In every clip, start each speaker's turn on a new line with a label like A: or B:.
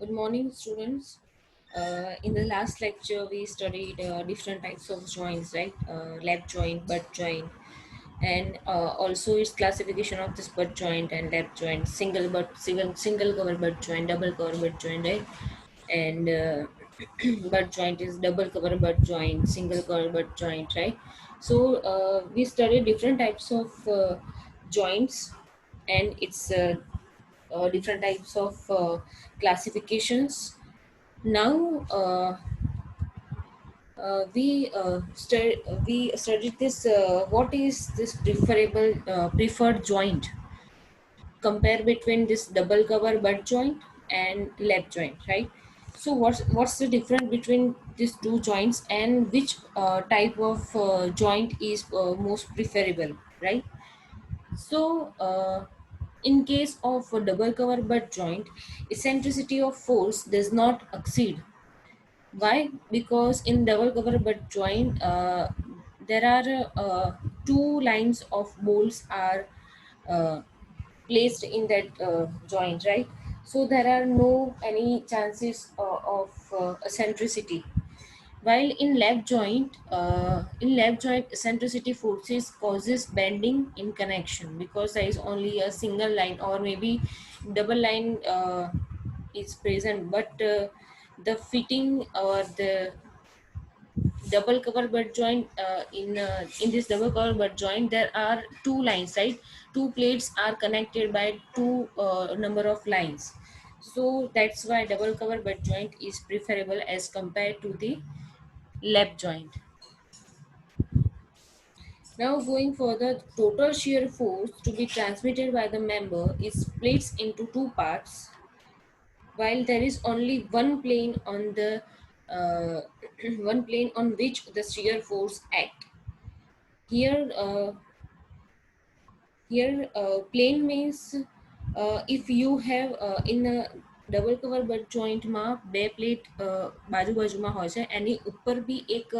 A: Good morning, students. In the last lecture, we studied different types of joints, right? Lap joint, butt joint, and also its classification of this butt joint and lap joint, single cover butt joint, double cover butt joint, right? And butt joint is double cover butt joint, single cover butt joint, right? So we studied different types of joints and its different types of classifications. Now we studied this. What is this preferred joint? Compare between this double cover butt joint and lap joint, right? So what's the difference between these two joints and which type of joint is most preferable, right? So, in case of a double cover butt joint, eccentricity of force does not exceed. Why? Because in double cover butt joint, there are two lines of bolts are uh, placed in that joint, right? So there are no any chances of eccentricity, while in lap joint, eccentricity forces causes bending in connection because there is only a single line or maybe double line is present, but the fitting or the double cover butt joint in this double cover butt joint there are two lines, right? Two plates are connected by two number of lines, so that's why double cover butt joint is preferable as compared to the lap joint. Now, going further, total shear force to be transmitted by the member is split into two parts, while there is only one plane on the one plane on which the shear force act. Here, plane means if you have in a double cover but જોઈન્ટમાં બે plate બાજુ બાજુમાં હોય છે, એની ઉપર બી એક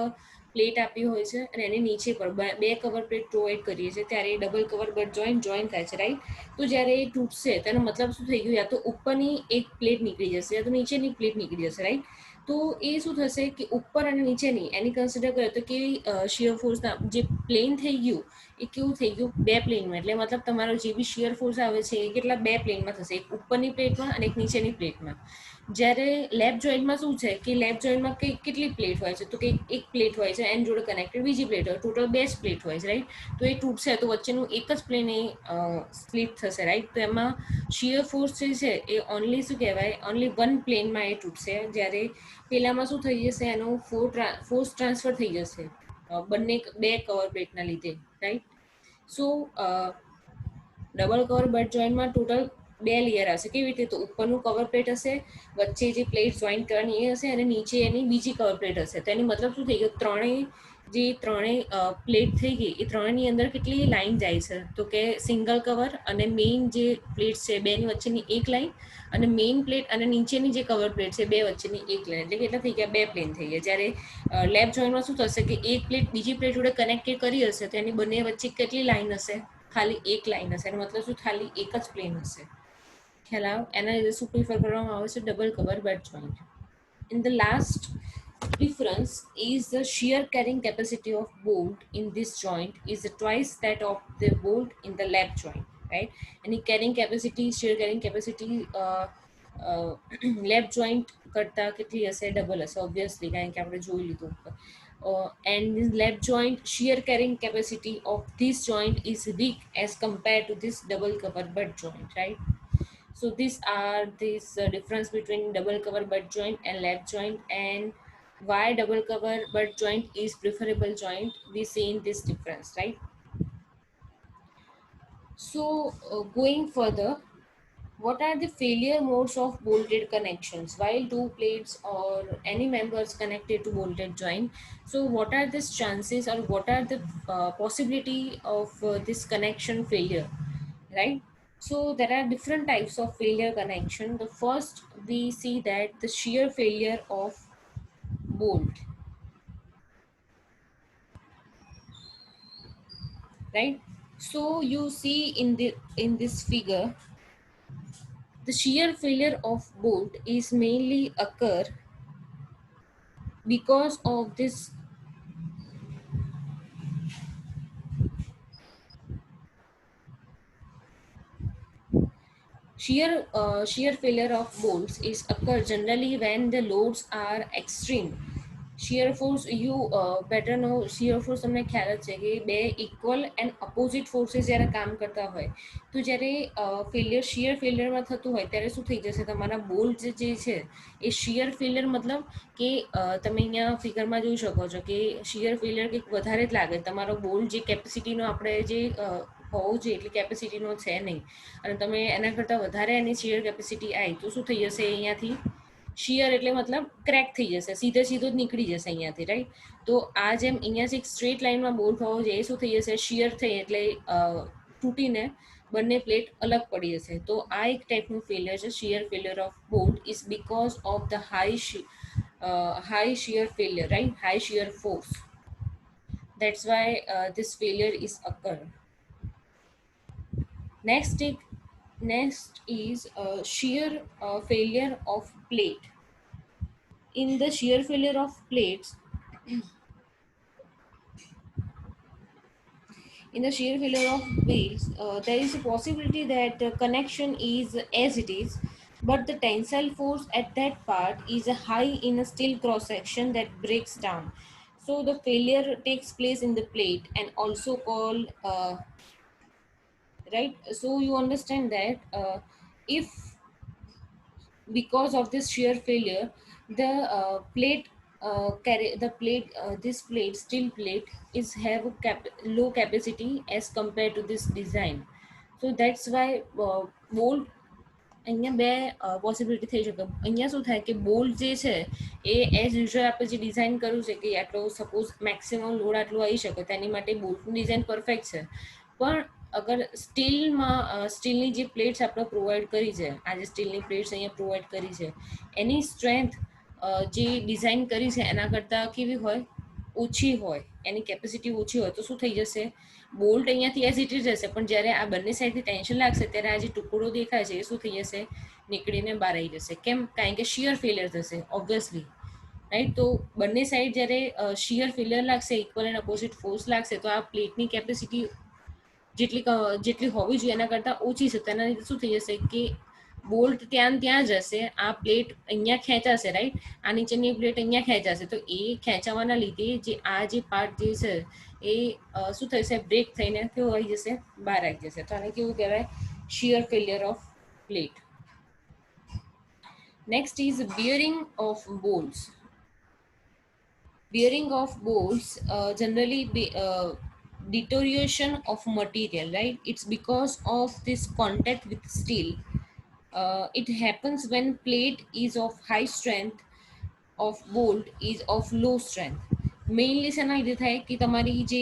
A: plate આપી હોય છે અને એની નીચે પર બે કવર પ્લેટ પ્રોવાઈડ કરીએ છીએ ત્યારે ડબલ કવર બટ જોઈન્ટ થાય છે, રાઈટ? તો જ્યારે એ તૂટશે તેનો મતલબ શું થઈ ગયું? યા તો ઉપરની એક પ્લેટ નીકળી જશે યા તો નીચેની પ્લેટ નીકળી જશે, રાઈટ? તો એ શું થશે કે ઉપર અને નીચેની એની કન્સિડર કરે તો કેવી શિયર ફોર્સના જે પ્લેન થઈ ગયું એ કેવું થઈ ગયું? બે પ્લેનમાં. એટલે મતલબ તમારો જે બી શિયર ફોર્સ આવે છે એ કેટલા બે પ્લેનમાં થશે, એક ઉપરની પ્લેટમાં અને એક નીચેની પ્લેટમાં. જ્યારે લેપ જોઈન્ટમાં શું છે કે લેપ જોઈન્ટમાં કેટલી પ્લેટ હોય છે? તો કે એક પ્લેટ હોય છે, એની જોડે કનેક્ટેડ બીજી પ્લેટ હોય, ટોટલ બે જ પ્લેટ હોય છે, રાઈટ? તો એ તૂટશે તો વચ્ચેનું એક જ પ્લેન એ સ્પ્લિટ થશે, રાઈટ? તો એમાં શિયર ફોર્સ જે છે એ ઓનલી શું કહેવાય? ઓનલી વન પ્લેનમાં એ તૂટશે, જ્યારે પેલામાં શું થઈ જશે? એનું ફોર્સ ટ્રાન્સફર થઈ જશે બંને બે કવર પ્લેટના લીધે, right? So double cover but જોઈન્ટમાં total બે લેયર હશે. કેવી રીતે? તો ઉપરનું કવર પ્લેટ હશે, વચ્ચે જે પ્લેટ જોઈન્ટ કરવાની એ હશે અને નીચે એની બીજી કવર પ્લેટ હશે. તો એની મતલબ શું થઈ ગયો? ત્રણેય પ્લેટ થઈ ગઈ એ ત્રણેયની અંદર કેટલી લાઈન જાય છે? તો કે સિંગલ કવર અને મેઇન જે પ્લેટ છે બેની વચ્ચેની એક લાઈન અને મેઇન પ્લેટ અને નીચેની જે કવર પ્લેટ છે બે વચ્ચેની એક લાઈન, એટલે કેટલા થઈ ગયા? બે પ્લેન થઈ ગયા. જ્યારે લેપ જોઈન્ટમાં શું થશે કે એક પ્લેટ બીજી પ્લેટ જોડે કનેક્ટેડ કરી હશે તો એની બંને વચ્ચે કેટલી લાઈન હશે? ખાલી એક લાઈન હશે. એનો મતલબ શું? ખાલી એક જ પ્લેન હશે. ખ્યાલ આવ? એના લીધે શું પ્રિફર કરવામાં આવે છે? Double cover butt joint. In the last difference is the shear carrying capacity of bolt in this joint is twice that of the bolt in the lap joint, right? And shear carrying capacity lap joint કરતાં કેટલી હશે? Double હશે obviously, કારણ કે આપણે જોઈ લીધું ઉપર. And this lap joint shear carrying capacity of this joint is weak as compared to this double cover butt joint, right? So these are this difference between double cover butt joint and lap joint, and why double cover butt joint is preferable joint we see in this difference, right? So going further, what are the failure modes of bolted connections while two plates or any members connected to bolted joint? So what are the chances or what are the possibility of this connection failure, right? So there are different types of failure connection. The first we see that the shear failure of bolt, right? So you see in this figure The shear failure of bolt is mainly occur because of this shear failure of bolts is occur generally when the loads are extreme. Shear force you better know shear force તમને ખ્યાલ જ છે કે બે equal and opposite ફોર્सेस જ્યારે કામ કરતા હોય તો જ્યારે શિયર ફેલિયરમાં થતું હોય ત્યારે શું થઈ જશે તમારા બોલ્ટ જે છે એ શિયર ફેલિયર મતલબ કે તમે અહીંયા ફિગરમાં જોઈ શકો છો કે શિયર ફેલિયર કંઈક વધારે જ લાગે તમારો બોલ્ટ જે કેપેસિટીનો આપણે જે હોવું જોઈએ એટલી કેપેસિટીનો છે નહીં અને તમે એના કરતાં વધારે એની શિયર કેપેસિટી આવી તો શું થઈ જશે અહીંયાથી શિયર એટલે મતલબ ક્રેક થઈ જશે સીધો જ નીકળી જશે અહીંયાથી રાઈટ તો આ જેમ અહીંયાથી એક સ્ટ્રેટ લાઇનમાં બોલ્ટ હોવો જોઈએ એ શું થઈ જશે શિયર થઈ એટલે તૂટીને બંને પ્લેટ અલગ પડી જશે તો આ એક ટાઈપનું ફેલિયર છે shear failure of bolt is because of the high shear failure right high shear force that's why this failure is occur. Next is shear failure of plate. In the shear failure of plates, in the shear failure of plates, there is a possibility that the connection is as it is, but the tensile force at that part is high in a steel cross section that breaks down. So the failure takes place in the plate and also called right. So you understand that if because of this shear failure the plate carry the plate this plate steel plate is have a low capacity as compared to this design so that's why bolt અહીંયા બે possibility થઈ શકે અહીંયા શું થાય કે bolt જે છે એ એઝ યુઝ્યુઅલ આપણે જે ડિઝાઇન કર્યું છે કે આટલો સપોઝ મેક્સિમમ લોડ આટલું આવી શકે તેની માટે બોલ્ટનું ડિઝાઇન પરફેક્ટ છે પણ અગર સ્ટીલની જે પ્લેટ્સ આપણે પ્રોવાઈડ કરી છે આ જે સ્ટીલની પ્લેટ્સ અહીંયા પ્રોવાઈડ કરી છે એની સ્ટ્રેન્થ જે ડિઝાઇન કરી છે એના કરતાં કેવી હોય ઓછી હોય એની કેપેસિટી ઓછી હોય તો શું થઈ જશે બોલ્ટ અહીંયાથી એઝ ઇટ ઇઝ રહેશે પણ જ્યારે આ બંને સાઈડથી ટેન્શન લાગશે ત્યારે આ જે ટુકડો દેખાય છે એ શું થઈ જશે નીકળીને બહાર આવી જશે કેમ કારણ કે શિયર ફેલિયર થશે ઓબ્વિયસલી રાઈટ તો બંને સાઈડ જ્યારે શિયર ફેલિયર લાગશે ઇક્વલ એન્ડ અપોઝિટ ફોર્સ લાગશે તો આ પ્લેટની કેપેસિટી જેટલી હોવી જોઈએ એના કરતાં ઓછી છે તેના લીધે શું થઈ જશે કે બોલ્ટ ત્યાં જ હશે આ પ્લેટ અહીંયા ખેંચાશે રાઈટ આ નીચેની પ્લેટ અહીંયા ખેંચાશે તો એ ખેંચાવાના લીધે જે આ જે પાર્ટ જે છે એ શું થશે બ્રેક થઈને કેવું આવી જશે બહાર આવી જશે તો આને કેવું કહેવાય shear failure of plate next is bearing of bolts. Bearing of bolts generally deterioration of material right it's because of this contact with steel it happens when plate is of high strength of bolt is of low strength mainly શેના લીધે થાય કે તમારી જે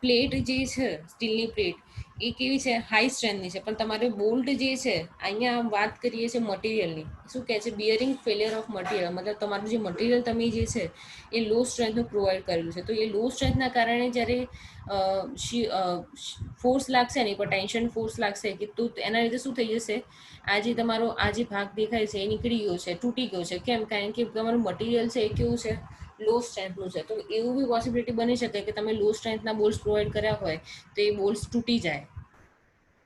A: plate જે છે સ્ટીલની plate એ કેવી છે હાઈ સ્ટ્રેન્થની છે પણ તમારે બોલ્ટ જે છે અહીંયા વાત કરીએ છીએ મટીરિયલની શું કહે છે બિયરિંગ ફેલિયર ઓફ મટીરિયલ મતલબ તમારું જે મટીરિયલ તમે જે છે એ લો સ્ટ્રેન્થનું પ્રોવાઈડ કરેલું છે તો એ લો સ્ટ્રેન્થના કારણે જ્યારે ફોર્સ લાગશે ને પર ટેન્શન ફોર્સ લાગશે કે તો એના લીધે શું થઈ જશે આ જે તમારો આ જે ભાગ દેખાય છે એ નીકળી ગયો છે તૂટી ગયો છે કેમ કારણ કે તમારું મટીરિયલ છે એ કેવું છે લો સ્ટ્રેન્થનું છે તો એવું બી પોસિબિલિટી બની શકે કે તમે લો સ્ટ્રેન્થના બોલ્સ પ્રોવાઈડ કર્યા હોય તો એ બોલ્સ તૂટી જાય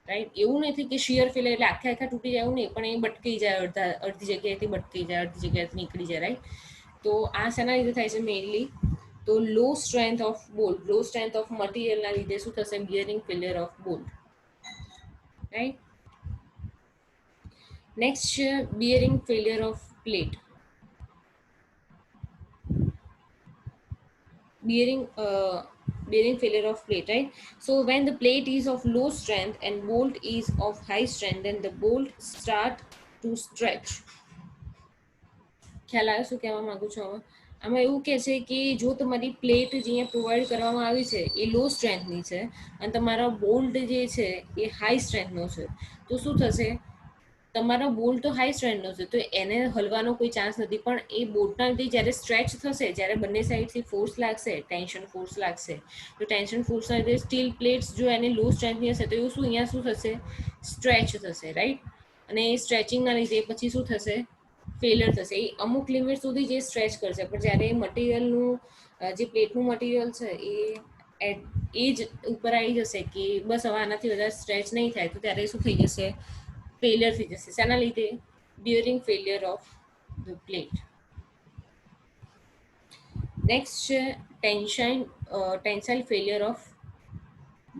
A: રાઈટ એવું નથી કે શિયર ફેલિયર એટલે આખા તૂટી જાય એવું નહીં પણ એ બટકી જાય અડધી જગ્યાએથી બટકી જાય અડધી જગ્યાએથી નીકળી જાય રાઈટ તો આ શેના લીધે થાય છે મેઇનલી તો low strength of bolt low strength of મટીરિયલના લીધે શું થશે bearing failure of bolt right next છે bearing failure of plate bearing failure of plate right so when the plate is of low strength and bolt is of high strength then the bolt start to stretch ખ્યાલ આવ્યો શું કહેવા માંગુ છું આમાં એવું કહે છે કે જો તમારી પ્લેટ જે અહીંયા પ્રોવાઈડ કરવામાં આવી છે એ લો સ્ટ્રેન્થની છે અને તમારો બોલ્ટ જે છે એ હાઈ સ્ટ્રેન્થનો છે તો શું થશે તમારો બોલ્ટ તો હાઈ સ્ટ્રેન્થનો છે તો એને હલવાનો કોઈ ચાન્સ નથી પણ એ બોલ્ટના લીધે જ્યારે સ્ટ્રેચ થશે જ્યારે બંને સાઈડથી ફોર્સ લાગશે ટેન્શન ફોર્સ લાગશે તો ટેન્શન ફોર્સના લીધે સ્ટીલ પ્લેટ્સ જો એને લો સ્ટ્રેન્થની હશે તો એવું શું અહીંયા શું થશે સ્ટ્રેચ થશે રાઈટ અને સ્ટ્રેચિંગના લીધે પછી શું થશે, ફેલિયર થશે. એ અમુક લિમિટ સુધી જે સ્ટ્રેચ કરશે, પણ જ્યારે મટીરિયલનું જે પ્લેટનું મટીરિયલ છે એ જ ઉપર આવી જશે કે બસ હવે આનાથી વધારે સ્ટ્રેચ નહીં થાય, તો ત્યારે શું થઈ જશે, ફેલિયર થઈ જશે. શાના લીધે? During failure of the plate. Next છે tensile failure of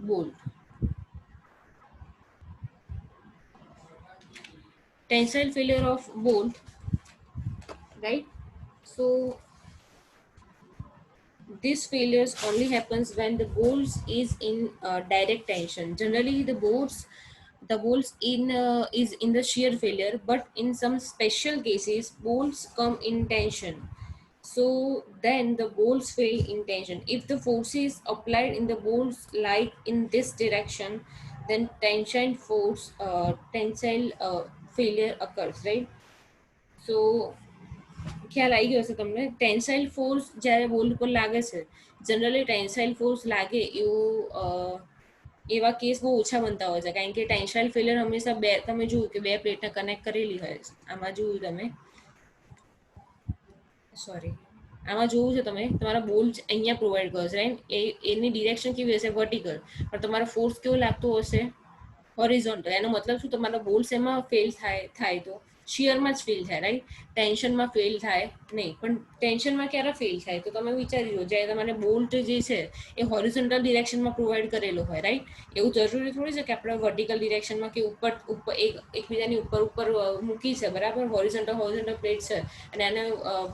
A: bolt. Tensile failure of bolt, right? So this failures only happens when the bolts is in direct tension. Generally the bolts in is in the shear failure, but in some special cases bolts come in tension. So then the bolts fail in tension. If the force is applied in the bolts like in this direction, then tensile failure occurs, right? So ખ્યાલ આવી ગયો હશે તમને. Tensile force જ્યારે bolt પર લાગે છે, generally tensile force લાગે એવા કેસ બહુ ઓછા બનતા હોય છે, કારણ કે ટેન્સાઇલ ફેલિયર હંમેશા બે, તમે જોયું કે બે પ્લેટને કનેક્ટ કરેલી હોય છે. આમાં જોયું તમે, સોરી, આમાં જોયું છે તમે, તમારા બોલ્ટ અહીંયા પ્રોવાઈડ કર્યો છે, રાઈટ? એની ડિરેક્શન કેવી હશે? વર્ટિકલ. પણ તમારો ફોર્સ કેવો લાગતો હશે? હોરિઝોન્ટલ. એનો મતલબ શું? તમારા બોલ્સ એમાં ફેલ થાય તો શિયરમાં જ ફેલ થાય, રાઈટ? ટેન્શનમાં ફેલ થાય નહીં. પણ ટેન્શનમાં ક્યારે ફેલ થાય? તો તમે વિચારી લો, જ્યારે તમારે બોલ્ટ જે છે એ હોરિઝોન્ટલ ડિરેક્શનમાં પ્રોવાઈડ કરેલો હોય, રાઈટ? એવું જરૂરી થોડી છે કે આપણે વર્ટિકલ ડિરેક્શનમાં કે ઉપર ઉપર એકબીજાની ઉપર ઉપર મૂકી છે, બરાબર? હોરિઝોન્ટલ પ્લેટ છે અને એને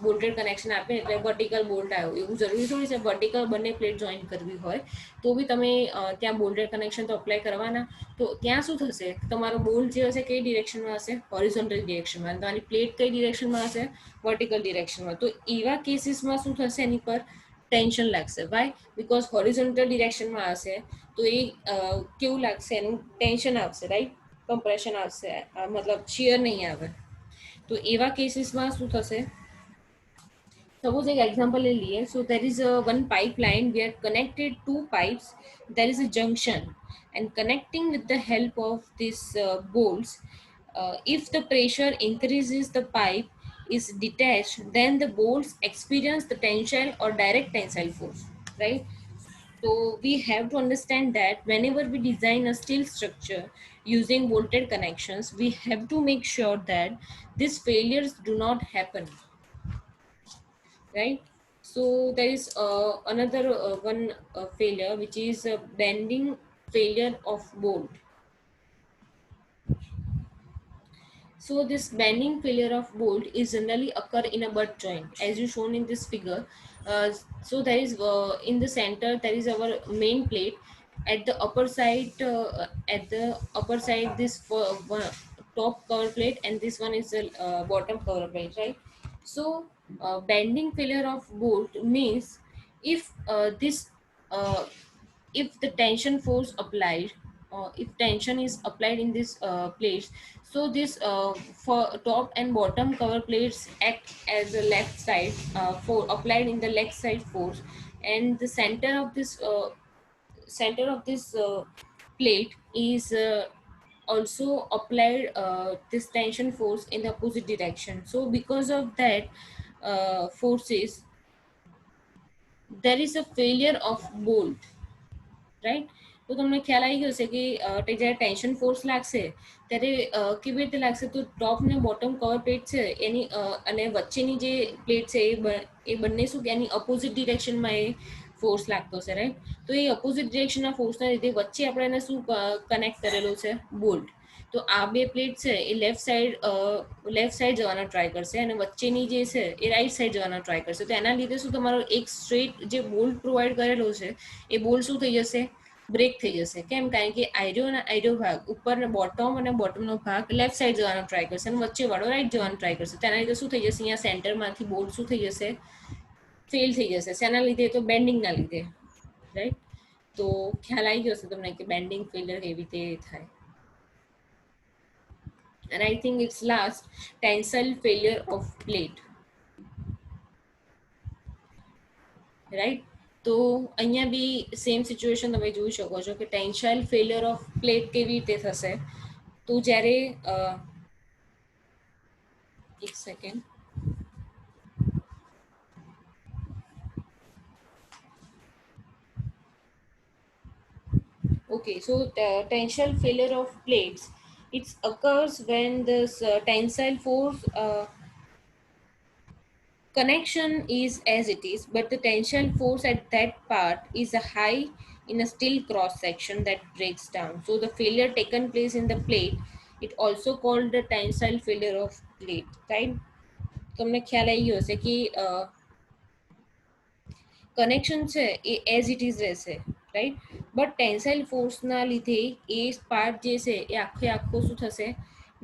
A: બોલ્ટેડ કનેક્શન આપે એટલે વર્ટિકલ બોલ્ટ આવ્યો, એવું જરૂરી થોડી છે. વર્ટિકલ બંને પ્લેટ જોઈન કરવી હોય તો બી તમે ત્યાં બોલ્ટેડ કનેક્શન તો અપ્લાય કરવાના. તો ત્યાં શું થશે? તમારો બોલ્ટ જે હશે કઈ ડિરેક્શનમાં હશે? હોરિઝોન્ટલ ડિરેક્શનમાં. તમારી પ્લેટ કઈ ડિરેક્શનમાં હશે? વર્ટિકલ ડિરેક્શનમાં. તો એવા કેસીસમાં શું થશે? એની પર ટેન્શન લાગશે. વાય? બિકોઝ હોરિઝોન્ટલ ડિરેક્શનમાં હશે તો એ કેવું લાગશે? એનું ટેન્શન આવશે, રાઈટ? કમ્પ્રેશન આવશે, મતલબ શિયર નહીં આવે. તો એવા કેસીસમાં શું થશે? Suppose an example ले लिए. So there is a one pipeline. We are connected two pipes. There is a junction, and connecting with the help of these bolts. If the pressure increases, the pipe is detached. Then the bolts experience the tensile or direct tensile force, right? So we have to understand that whenever we design a steel structure using bolted connections, we have to make sure that these failures do not happen, right? So there is another one failure, which is bending failure of bolt. So this bending failure of bolt is generally occur in a butt joint, as you shown in this figure. uh, so there is in the center there is our main plate. At the upper side this top cover plate, and this one is the bottom cover plate, right? So bending failure of bolt means if uh, if the tension force applied, if tension is applied in this place, so this for top and bottom cover plates act as the left side for applied in the left side force, and the center of this plate is also applied this tension force in the opposite direction. So because of that forces, there is a failure of bolt, right? તો તમને ખ્યાલ આવી ગયો છે કે જ્યારે tension force લાગશે ત્યારે કેવી રીતે લાગશે? તો ટોપ ને બોટમ કવર પ્લેટ છે એની અને વચ્ચેની જે પ્લેટ છે એ બંને શું કે એની અપોઝિટ ડિરેક્શનમાં એ ફોર્સ લાગતો છે, રાઈટ? તો એ અપોઝિટ ડિરેક્શનના ફોર્સના લીધે વચ્ચે આપણે એને શું કનેક્ટ કરેલો છે? બોલ્ટ. તો આ બે પ્લેટ છે એ લેફ્ટ સાઈડ જવાનો ટ્રાય કરશે, અને વચ્ચેની જે છે એ રાઈટ સાઈડ જવાનો ટ્રાય કરશે. તો એના લીધે શું તમારો એક સ્ટ્રેટ જે બોલ્ટ પ્રોવાઈડ કરેલો છે એ બોલ્ટ શું થઈ જશે? બ્રેક થઈ જશે. કેમ? કારણ કે આઈરો ભાગ ઉપર બોટમ અને બોટમનો ભાગ લેફ્ટ સાઈડ જવાનો ટ્રાય કરશે અને વચ્ચે વાળો રાઈટ જવાનો ટ્રાય કરશે. તેના લીધે શું થઈ જશે? અહીંયા સેન્ટરમાંથી બોલ્ટ શું થઈ જશે? ફેલ થઈ જશે. શેના લીધે? તો બેન્ડિંગના લીધે, રાઈટ? તો ખ્યાલ આવી ગયો હશે તમને કે બેન્ડિંગ ફેલિયર કેવી રીતે થાય. And I think it's last, tensile failure of plate, right? તો અહીંયા બી સેમ સિચ્યુએશન તમે જોઈ શકો છો કે ટેન્સાઇલ ફેલિયર ઓફ પ્લેટ કેવી રીતે થશે? તો જ્યારે એક second. Okay, so tensile failure of plates, it occurs when this tensile force connection is as it is, but the tensile force at that part is a high in a still cross section that breaks down. So the failure taken place in the plate, it also called the tensile failure of plate, right? તમને ખ્યાલ આવી ગયો હશે કે connection છે એ as it is રહેશે, right, but tensile ફોર્સના લીધે એ પાર્ટ જે છે એ આખે આખો શું થશે,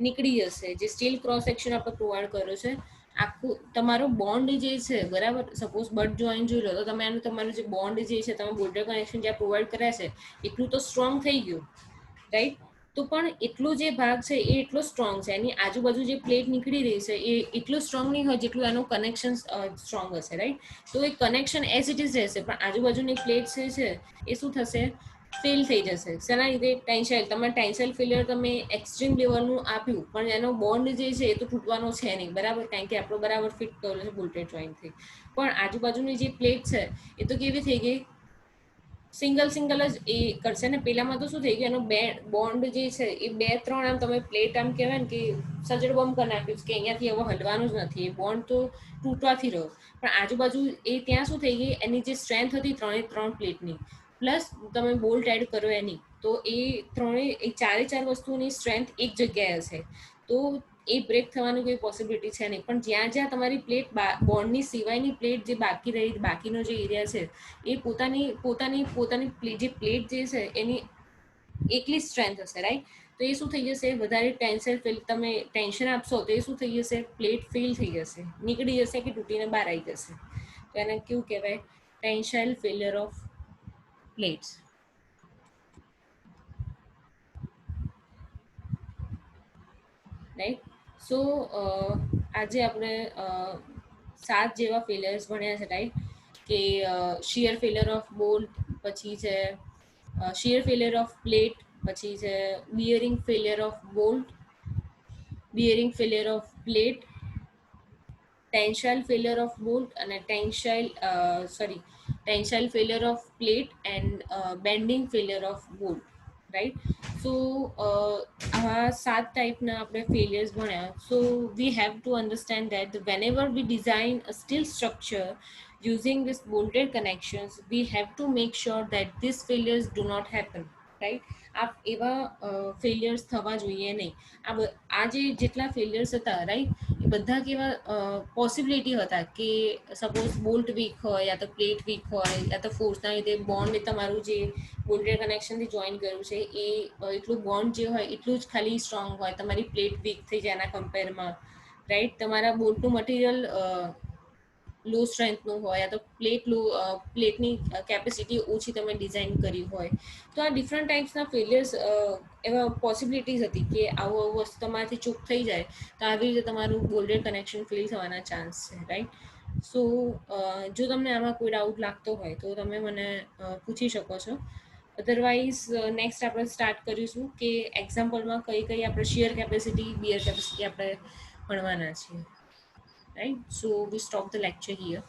A: નીકળી જશે. જે સ્ટીલ ક્રોસ સેક્શન આપણે પ્રોવાઈડ કર્યો છે, આખું તમારો બોન્ડ જે છે, બરાબર, સપોઝ બટ જોઈન્ટ જોઈ લો તો તમે આનું તમારું જે બોન્ડ જે છે, તમે બોલ્ડર કનેક્શન જ્યાં પ્રોવાઈડ કર્યા છે એટલું તો સ્ટ્રોંગ થઈ ગયું, રાઈટ, તો પણ એટલો જે ભાગ છે એ એટલો સ્ટ્રોંગ છે, એની આજુબાજુ જે પ્લેટ નીકળી રહી છે એ એટલું સ્ટ્રોંગ નહીં હોય જેટલું એનું કનેક્શન સ્ટ્રોંગ હશે, રાઈટ. તો એ કનેક્શન એઝ ઇટ ઇઝ રહેશે, પણ આજુબાજુની પ્લેટ છે એ શું થશે, ફેલ થઈ જશે. શેના લીધે, ટેન્સાઇલ, તમે ટેન્સાઇલ ફેલિયર તમે એક્સ્ટ્રીમ લેવલનું આપ્યું પણ એનો બોન્ડ જે છે એ તો તૂટવાનો છે નહીં, બરાબર, કારણ કે આપણો બરાબર ફિટ કરેલો છે બોલ્ટેડ જોઈન્ટથી, પણ આજુબાજુની જે પ્લેટ છે એ તો કેવી થઈ ગઈ, સિંગલ સિંગલ જ એ કરશે ને. પેલામાં તો શું થઈ ગયું, એનો બે બોન્ડ જે છે એ બે ત્રણ આમ તમે પ્લેટ આમ કહેવાય ને કે સજડ બમ કરી નાખ્યું કે અહીંયાથી હવે હલવાનું જ નથી, એ બોન્ડ તો તૂટવાથી રહ્યો, પણ આજુબાજુ એ ત્યાં શું થઈ ગઈ, એની જે સ્ટ્રેન્થ હતી ત્રણે ત્રણ પ્લેટની પ્લસ તમે બોલ્ટ એડ કરો એની, તો એ ત્રણેય એ ચારે ચાર વસ્તુની સ્ટ્રેન્થ એક જગ્યાએ હશે, તો એ બ્રેક થવાની કોઈ પોસિબિલિટી છે નહીં. પણ જ્યાં જ્યાં તમારી પ્લેટ બોન્ડની સિવાયની પ્લેટ જે બાકી રહી, બાકીનો જે એરિયા છે એ પોતાની પોતાની પોતાની જે પ્લેટ જે છે એની એકલી સ્ટ્રેન્થ હશે, રાઈટ. તો એ શું થઈ જશે, વધારે ટેન્શન ફેલ, તમે ટેન્શન આપશો તો એ શું થઈ જશે, પ્લેટ ફેલ થઈ જશે, નીકળી જશે કે તૂટીને બહાર આવી જશે. તો એને કેવું કહેવાય, tensile failure of plates, right. So આજે આપણે સાત જેવા ફેલિયર્સ ભણ્યા છે, રાઈટ, કે શિયર ફેલિયર ઓફ બોલ્ટ, પછી છે શિયર ફેલિયર ઓફ પ્લેટ, પછી છે bearing failure of bolt, bearing failure of plate, tensile failure of bolt અને tensile failure of plate and bending failure of bolt, right. So આવા સાત ટાઈપના આપણે failures ભણ્યા. So we have to understand that whenever we design a steel structure using this bolted connections, we have to make sure that these failures do not happen, right. આ એવા failures થવા જોઈએ નહીં. આ જે જેટલા ફેલિયર્સ હતા, રાઈટ, એ બધા કેવા પોસિબિલિટી હતા કે સપોઝ બોલ્ટ વીક હોય, યા તો પ્લેટ વીક હોય, યા તો ફોર્સના લીધે બોન્ડ તમારું જે બોલ્ટેડ કનેક્શનથી જોઈન કર્યું છે એ એટલું બોન્ડ જે હોય એટલું જ ખાલી સ્ટ્રોંગ હોય, તમારી પ્લેટ વીક થઈ જાય એના કમ્પેરમાં, રાઈટ. તમારા બોલ્ટનું મટીરિયલ લો સ્ટ્રેન્થનું હોય, યા તો પ્લેટની કેપેસિટી ઓછી તમે ડિઝાઇન કરી હોય, તો આ ડિફરન્ટ ટાઈપ્સના ફેલિયર્સ એવા પોસિબિલિટીઝ હતી કે આવું આવું વસ્તુ તમારાથી ચૂક થઈ જાય તો આવી રીતે તમારું બોલ્ડેડ કનેક્શન ફેલ થવાના ચાન્સ છે, રાઈટ. સો જો તમને આમાં કોઈ ડાઉટ લાગતો હોય તો તમે મને પૂછી શકો છો. અધરવાઇઝ નેક્સ્ટ આપણે સ્ટાર્ટ કરીશું કે એક્ઝામ્પલમાં કઈ કઈ આપણે શિયર કેપેસિટી, બિયર કેપેસિટી આપણે ભણવાના છીએ, right. So V stop the lecture here.